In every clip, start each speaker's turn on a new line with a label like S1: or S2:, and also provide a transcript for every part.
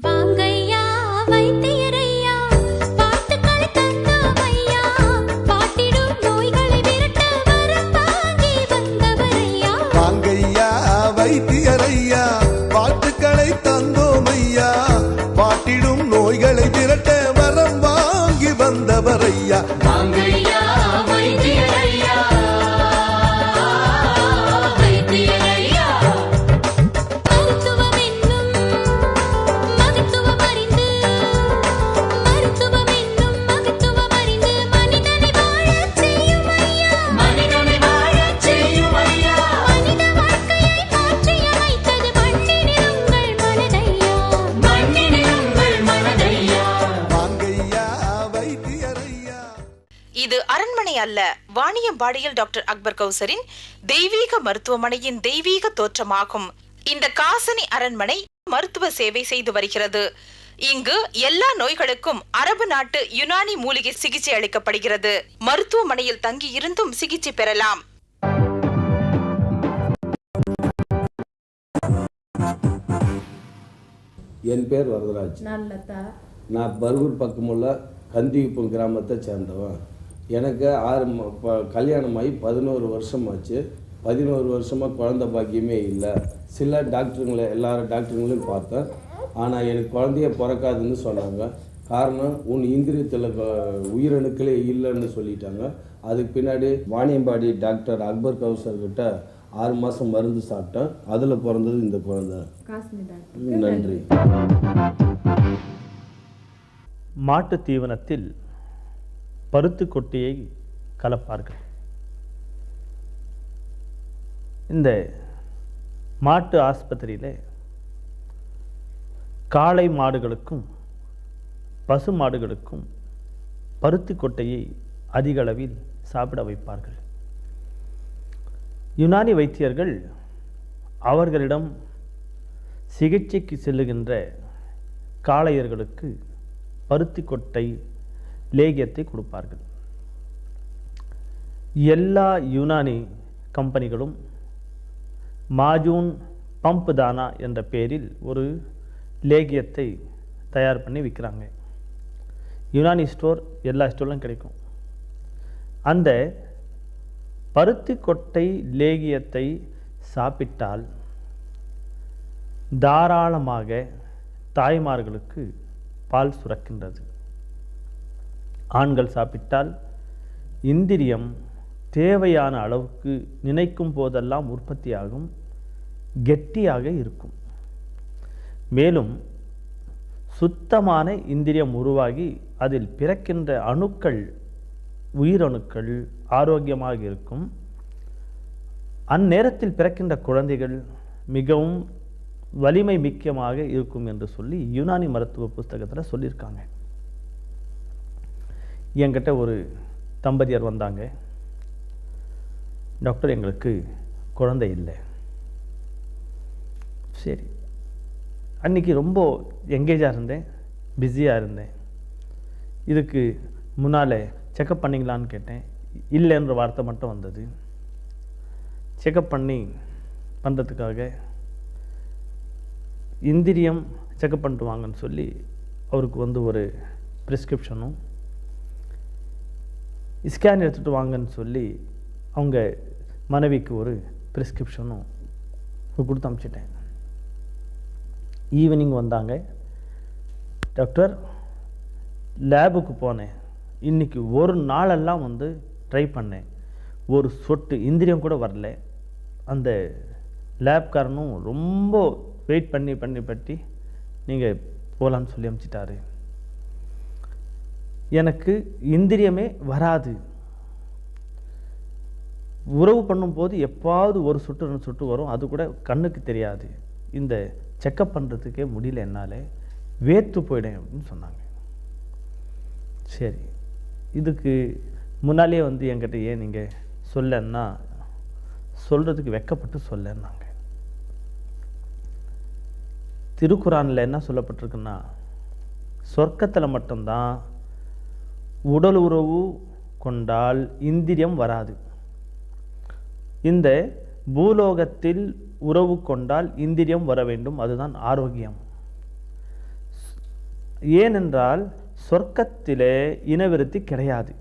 S1: வாங்கையா வைத்தியரையா பாட்டுக்களை தந்தோமையா பாட்டிடும் நோய்களை விரட்ட வரம் வாங்கி வந்தவரையா.
S2: வாங்கையா வைத்தியரையா பாட்டுக்களை தந்தோமையா பாட்டிடும் நோய்களை விரட்ட வரம் வாங்கி வந்தவரையா.
S1: வாங்கையா வைத்தியரையா வைத்தியரையா. மருத்துவம் என்னும் மகத்துவம் அறிந்து மருத்துவம் என்னும் மகத்துவம் அறிந்து மனிதனை வாழச் செய்யும் ஐயா. மனிதனை வாழச் செய்யும் ஐயா. மனித வாழ்க்கையை மாற்றி அமைத்தது மண்ணினில் உங்கள் மனதையா. மண்ணினில் உங்கள் மனதையா.
S2: வாங்கையா வைத்தியரையா.
S3: இது அரண்மனை அல்ல, வாணியம்பாடியில் டாக்டர் அக்பர் கௌசரின் தெய்வீக மருத்துவமனையின் தெய்வீக தோற்றமாகும். இந்த காசனி அரண்மனை மருத்துவ சேவை செய்து வருகிறது. இங்கு எல்லா நோய்களுக்கும் அரபு நாட்டு யுனானி மூலிகை சிகிச்சை அளிக்கப்படுகிறது. மருத்துவமனையில் தங்கி இருந்தும் சிகிச்சை பெறலாம்.
S4: என் பேர் வரதராஜ். நான் பர்கூர் பக்கமுள்ள கந்திகுப்பம் கிராமத்தை சேர்ந்தவன். எனக்கு கல்யாணமாகி 11 வருஷம் ஆச்சு. 11 வருஷமாக குழந்தை பாக்கியமே இல்லை. சில எல்லாரும் டாக்டருங்களையும் பார்த்தேன். ஆனால் எனக்கு குழந்தைய பிறக்காதுன்னு சொன்னாங்க. காரணம், உன் இந்திரியத்தில் உயிரணுக்களே இல்லைன்னு சொல்லிட்டாங்க. அதுக்கு பின்னாடி வாணியம்பாடி டாக்டர் அக்பர் கௌசர்கிட்ட 6 மாதம் மருந்து சாப்பிட்டேன். அதில் பிறந்தது இந்த குழந்தை. நன்றி.
S5: மாட்டு தீவனத்தில் பருத்து கொட்டையை கலப்பார்கள். இந்த மாட்டு ஆஸ்பத்திரியில் காளை மாடுகளுக்கும் பசு மாடுகளுக்கும் பருத்தி கொட்டையை அதிக அளவில் சாப்பிட வைப்பார்கள். யுனானி வைத்தியர்கள் அவர்களிடம் சிகிச்சைக்கு செல்லுகின்ற காளையர்களுக்கு பருத்தி கொட்டை லேகியத்தை கொடுப்பார்கள். எல்லா யுனானி கம்பெனிகளும் மாஜூன் பம்ப் தானா என்ற பெயரில் ஒரு லேகியத்தை தயார் பண்ணி விற்கிறாங்க. யுனானி ஸ்டோர் எல்லா ஸ்டோர்லையும் கிடைக்கும். அந்த பருத்தி கொட்டை லேகியத்தை சாப்பிட்டால் தாராளமாக தாய்மார்களுக்கு பால் சுரக்கின்றது. ஆண்கள் சாப்பிட்டால் இந்திரியம் தேவையான அளவுக்கு நினைக்கும் போதெல்லாம் உற்பத்தியாகும், கெட்டியாக இருக்கும். மேலும் சுத்தமான இந்திரியம் உருவாகி அதில் பிறக்கின்ற அணுக்கள், உயிரணுக்கள் ஆரோக்கியமாக இருக்கும். அந்நேரத்தில் பிறக்கின்ற குழந்தைகள் மிகவும் வலிமை மிக்கமாக இருக்கும் என்று சொல்லி யுனானி மருத்துவ புஸ்தகத்தில் சொல்லியிருக்காங்க. என்கிட்ட ஒரு தம்பதியர் வந்தாங்க. டாக்டர், எங்களுக்கு குழந்தை இல்லை. சரி, அன்றைக்கி ரொம்ப எங்கேஜாக இருந்தேன், பிஸியாக இருந்தேன். இதுக்கு முன்னால் செக்கப் பண்ணிங்களான்னு கேட்டேன். இல்லைன்ற வார்த்தை மட்டும் வந்தது. செக்கப் பண்ணுறதுக்காக இந்திரியம் செக்கப் பண்ணிட்டு வாங்கன்னு சொல்லி அவருக்கு ஒரு ப்ரிஸ்கிரிப்ஷனும், ஸ்கேன் எடுத்துகிட்டு வாங்கன்னு சொல்லி அவங்க மனைவிக்கு ஒரு ப்ரிஸ்கிரிப்ஷனும் கொடுத்து அனுப்பிச்சிட்டேன். ஈவினிங் வந்தாங்க. டாக்டர், லேபுக்கு போனேன். இன்றைக்கி ஒரு நாளெல்லாம் ட்ரை பண்ணேன், ஒரு சொட்டு இந்திரியம் கூட வரல. அந்த லேப்காரனும் ரொம்ப வெயிட் பண்ணி நீங்கள் போகலான்னு சொல்லி அனுப்பிச்சிட்டாரு. எனக்கு இந்திரியமே வராது. உறவு பண்ணும்போது எப்பாவது ஒரு சொட்டு 2 சொட்டு வரும், அது கூட கண்ணுக்கு தெரியாது. இந்த செக்கப் பண்ணுறதுக்கே முடியல, என்னால் வேர்த்து போயிடும் அப்படின்னு சொன்னாங்க. சரி, இதுக்கு முன்னாலே என்கிட்ட ஏன் நீங்கள் சொல்லன்னா, சொல்கிறதுக்கு வெக்கப்பட்டு சொல்லன்னாங்க. திருக்குறானில் என்ன சொல்லப்பட்டிருக்குன்னா, சொர்க்கத்தில் மட்டும்தான் உடல் உறவு கொண்டால் இந்திரியம் வராது. இந்த பூலோகத்தில் உறவு கொண்டால் இந்திரியம் வர வேண்டும், அதுதான் ஆரோக்கியம். ஏனென்றால் சொர்க்கத்திலே இனவிருத்தி கிடையாது.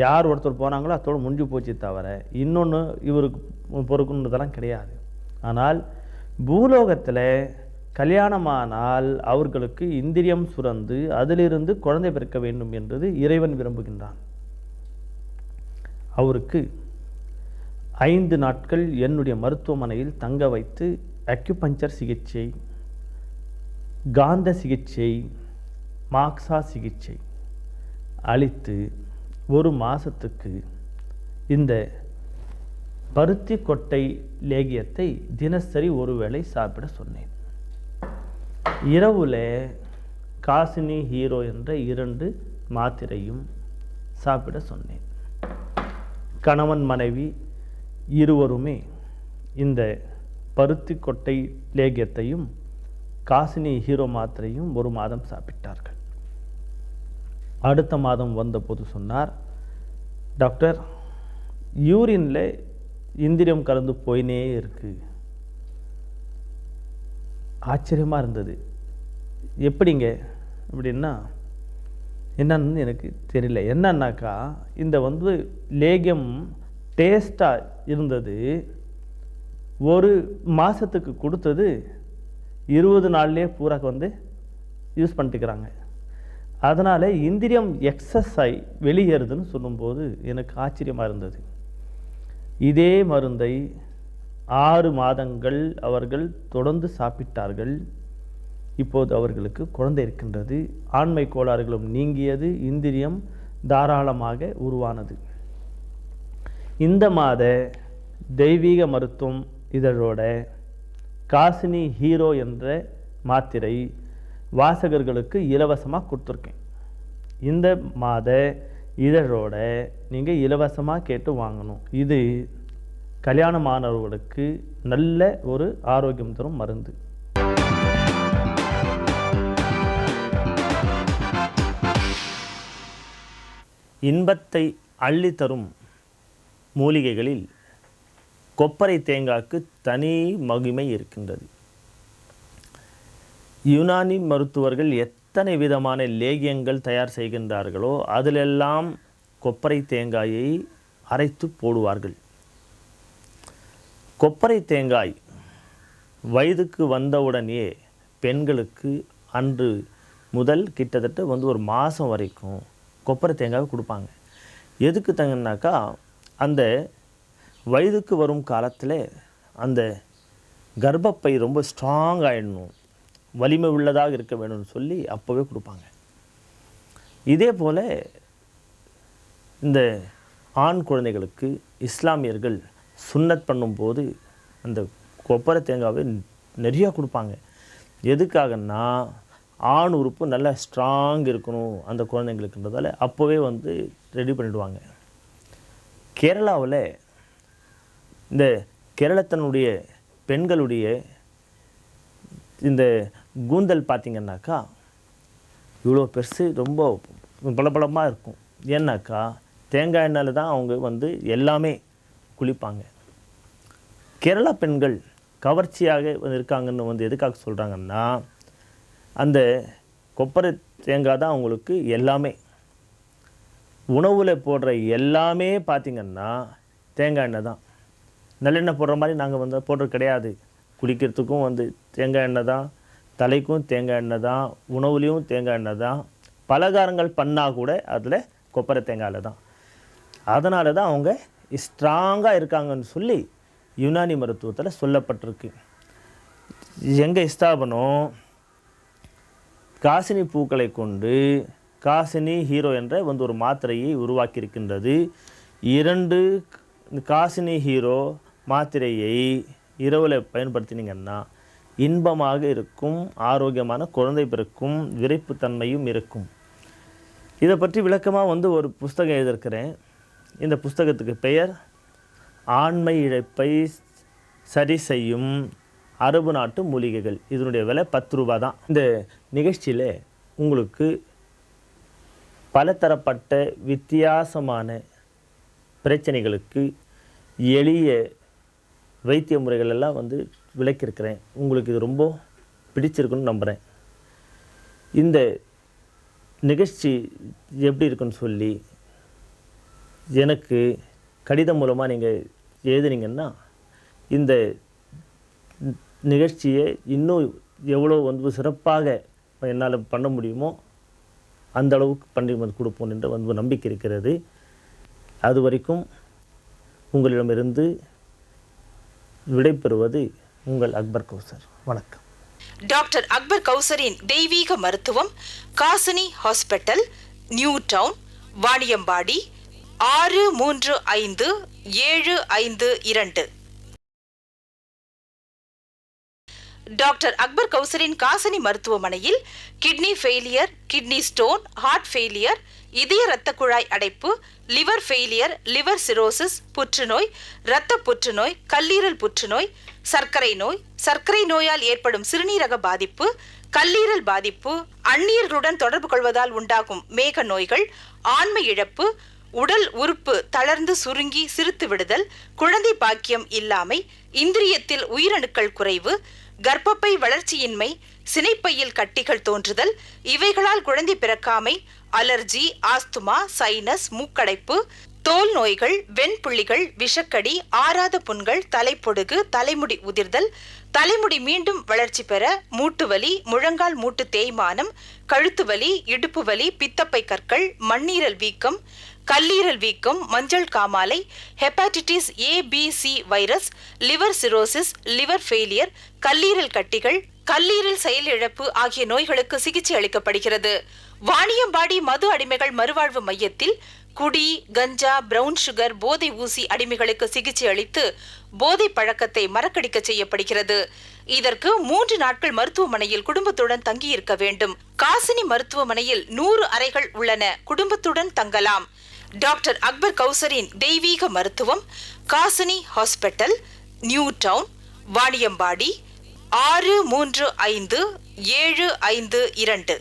S5: யார் ஒருத்தர் போனாங்களோ அதோடு முடிஞ்சு போச்சு தவிர இன்னொன்று இவருக்கு பொறுக்குன்றதெல்லாம் கிடையாது. ஆனால் பூலோகத்தில் கல்யாணமானால் அவர்களுக்கு இந்திரியம் சுரந்து அதிலிருந்து குழந்தை பிறக்க வேண்டும் என்பது இறைவன் விரும்புகின்றான். அவருக்கு 5 நாட்கள் என்னுடைய மருத்துவமனையில் தங்க வைத்து அக்யூபஞ்சர் சிகிச்சை, காந்த சிகிச்சை, மாக்ஸா சிகிச்சை அளித்து 1 மாதத்துக்கு இந்த பருத்தி கொட்டை லேகியத்தை தினசரி ஒரு வேளை சாப்பிட சொன்னேன். இரவுல காசினி ஹீரோ என்ற 2 மாத்திரையும் சாப்பிட சொன்னேன். கணவன் மனைவி இருவருமே இந்த பருத்தி கொட்டை லேகியத்தையும் காசினி ஹீரோ மாத்திரையும் 1 மாதம் சாப்பிட்டார்கள். அடுத்த மாதம் வந்தபோது சொன்னார், டாக்டர் யூரின்ல இந்திரியம் கலந்து போயினே இருக்கு. ஆச்சரியமாக இருந்தது. எப்படிங்க அப்படின்னா என்னன்னு எனக்கு தெரியல. என்னன்னாக்கா இந்த லேகியம் டேஸ்டாக இருந்தது. 1 மாதத்துக்கு கொடுத்தது 20 நாள்லேயே பூரா யூஸ் பண்ணிட்டுக்கிறாங்க. அதனால் இந்திரியம் எக்ஸஸாய் வெளியேறுதுன்னு சொல்லும்போது எனக்கு ஆச்சரியமாக இருந்தது. இதே மருந்தை 6 மாதங்கள் அவர்கள் தொடர்ந்து சாப்பிட்டார்கள். இப்போது அவர்களுக்கு குழந்தை இருக்கின்றது. ஆண்மை கோளாறுகளும் நீங்கியது. இந்திரியம் தாராளமாக உருவானது. இந்த மாத தெய்வீக மருத்துவம் இதழோட காசினி ஹீரோ என்ற மாத்திரை வாசகர்களுக்கு இலவசமாக கொடுத்துருக்கேன். இந்த மாத இதழோட நீங்கள் இலவசமாக கேட்டு வாங்கணும். இது கல்யாணமானவர்களுக்கு நல்ல ஒரு ஆரோக்கியம் தரும் மருந்து. இன்பத்தை அள்ளி தரும் மூலிகைகளில் கொப்பரை தேங்காய்க்கு தனி மகிமை இருக்கின்றது. யுனானி மருத்துவர்கள் எத்தனை விதமான லேகியங்கள் தயார் செய்கின்றார்களோ அதிலெல்லாம் கொப்பரை தேங்காயை அரைத்து போடுவார்கள். கொப்பரை தேங்காய் வயதுக்கு வந்தவுடனே பெண்களுக்கு அன்று முதல் கிட்டத்தட்ட 1 மாதம் வரைக்கும் கொப்பரை தேங்காய் கொடுப்பாங்க. எதுக்கு தங்கனாக்கா அந்த வயதுக்கு வரும் காலத்தில் அந்த கர்ப்பப்பை ரொம்ப ஸ்ட்ராங் ஆகிடணும், வலிமை உள்ளதாக இருக்க வேணும்னு சொல்லி அப்போவே கொடுப்பாங்க. இதே போல் இந்த ஆண் குழந்தைகளுக்கு இஸ்லாமியர்கள் சுன்னத் பண்ணும்போது அந்த கொப்பரை தேங்காவை நிறையா கொடுப்பாங்க. எதுக்காகன்னா ஆண் உறுப்பு நல்லா ஸ்ட்ராங் இருக்கணும் அந்த குழந்தைங்களுக்குன்றதால அப்போவே ரெடி பண்ணிவிடுவாங்க. கேரளாவில் இந்த கேரளத்தினுடைய பெண்களுடைய இந்த கூந்தல் பார்த்திங்கன்னாக்கா இவ்வளோ பெருசு ரொம்ப பளபளமாக இருக்கும். ஏன்னாக்கா தேங்காய் எண்ணெயில் தான் அவங்க எல்லாமே குளிப்பாங்க. கேரளா பெண்கள் கவர்ச்சியாக இருக்காங்கன்னு எதுக்காக சொல்கிறாங்கன்னா அந்த கொப்பரை தேங்காய் தான் அவங்களுக்கு எல்லாமே. உணவில் போடுற எல்லாமே பார்த்திங்கன்னா தேங்காய் எண்ணெய் தான். நல்லெண்ணெய் போடுற மாதிரி நாங்கள் போடுறது கிடையாது. குளிக்கிறதுக்கும் தேங்காய் எண்ணெய் தான், தலைக்கும் தேங்காய் எண்ணெய் தான், உணவுலேயும் தேங்காய் எண்ணெய் தான், பலகாரங்கள் பண்ணால் கூட அதில் கொப்பரை தேங்காயில் தான். அதனால தான் அவங்க ஸ்ட்ராங்காக இருக்காங்கன்னு சொல்லி யுனானி மருத்துவத்தில் சொல்லப்பட்டிருக்கு. எங்கள் ஸ்தாபனம் காசினி பூக்களை கொண்டு காசினி ஹீரோ என்ற ஒரு மாத்திரையை உருவாக்கியிருக்கின்றது. 2 காசினி ஹீரோ மாத்திரையை இரவில் பயன்படுத்தினீங்கன்னா இன்பமாக இருக்கும், ஆரோக்கியமான குழந்தை பிறக்கும், விரைப்புத்தன்மையும் இருக்கும். இதை பற்றி விளக்கமாக ஒரு புஸ்தகம் எழுதியிருக்கிறேன். இந்த புஸ்தகத்துக்கு பெயர் ஆண்மை இழப்பை சரி செய்யும் அரபு நாட்டு மூலிகைகள். இதனுடைய விலை 10 ரூபா தான். இந்த நிகழ்ச்சியில் உங்களுக்கு பலதரப்பட்ட வித்தியாசமான பிரச்சனைகளுக்கு எளிய வைத்திய முறைகள் எல்லாம் விளக்கியிருக்கிறேன். உங்களுக்கு இது ரொம்ப பிடிச்சிருக்குன்னு நம்புகிறேன். இந்த
S6: நிகழ்ச்சி எப்படி இருக்குன்னு சொல்லி எனக்கு கடிதம் மூலமாக நீங்கள் எழுதுனீங்கன்னா இந்த நிகழ்ச்சியை இன்னும் எவ்வளோ சிறப்பாக என்னால் பண்ண முடியுமோ அந்த அளவுக்கு பண்ணி கொடுப்போம் என்ற நம்பிக்கை இருக்கிறது. அது வரைக்கும் உங்களிடமிருந்து விடைபெறுவது உங்கள் அக்பர் கௌசர். வணக்கம்.
S3: டாக்டர் அக்பர் கௌசரின் தெய்வீக மருத்துவம், Kasini hospital, new town, Vaniyambadi 635752. Doctor Akbar கௌசரின் காசினி மருத்துவமனையில் kidney failure, kidney stone, heart failure, இதய இரத்த குழாய் அடைப்பு, லிவர் ஃபெயிலியர், லிவர் சிரோசிஸ், புற்றுநோய், இரத்த புற்றுநோய், கல்லீரல் புற்றுநோய், சர்க்கரை நோய், சர்க்கரை நோயால் ஏற்படும் சிறுநீரக பாதிப்பு, கல்லீரல் பாதிப்பு, அந்நியர்களுடன் தொடர்பு கொள்வதால் உண்டாகும் மேக நோய்கள், ஆண்மை இழப்பு, உடல் உறுப்பு தளர்ந்து சுருங்கி சிறுத்து விடுதல், குழந்தை பாக்கியம் இல்லாமை, இந்திரியத்தில் உயிரணுக்கள் குறைவு, கர்ப்பப்பை வளர்ச்சியின்மை, சினைப்பையில் கட்டிகள் தோன்றுதல், இவைகளால் குழந்தை பிறக்காமை, அலர்ஜி, ஆஸ்துமா, சைனஸ், மூக்கடைப்பு, தோல் நோய்கள், வெண்புள்ளிகள், விஷக்கடி, ஆறாத புண்கள், தலைப்பொடுகு, தலைமுடி உதிர்தல், தலைமுடி மீண்டும் வளர்ச்சி பெற, மூட்டு வலி, முழங்கால் மூட்டு தேய்மானம், கழுத்து வலி, இடுப்பு வலி, பித்தப்பை கற்கள், மண்ணீரல் வீக்கம், கல்லீரல் வீக்கம், மஞ்சள் காமாலை, hepatitis ABC virus, liver cirrhosis, liver failure, கல்லீரல் கட்டிகள், கல்லீரல் செயலிழப்பு ஆகிய நோய்களுக்கு சிகிச்சை அளிக்கப்படுகிறது. வாணியம்பாடி மது அடிமைகள் மறுவாழ்வு மையத்தில் குடி, கஞ்சா, பிரவுன் சுகர், போதை ஊசி அடிமைகளுக்கு சிகிச்சை அளித்து போதை பழக்கத்தை மறக்கடிக்க செய்யப்படுகிறது. இதற்கு 3 நாட்கள் மருத்துவமனையில் குடும்பத்துடன் தங்கியிருக்க வேண்டும். காசினி மருத்துவமனையில் 100 அறைகள் உள்ளன. குடும்பத்துடன் தங்கலாம். டாக்டர் அக்பர் கௌசரின் தெய்வீக மருத்துவம், Kasini hospital, new town, Vaniyambadi 635752.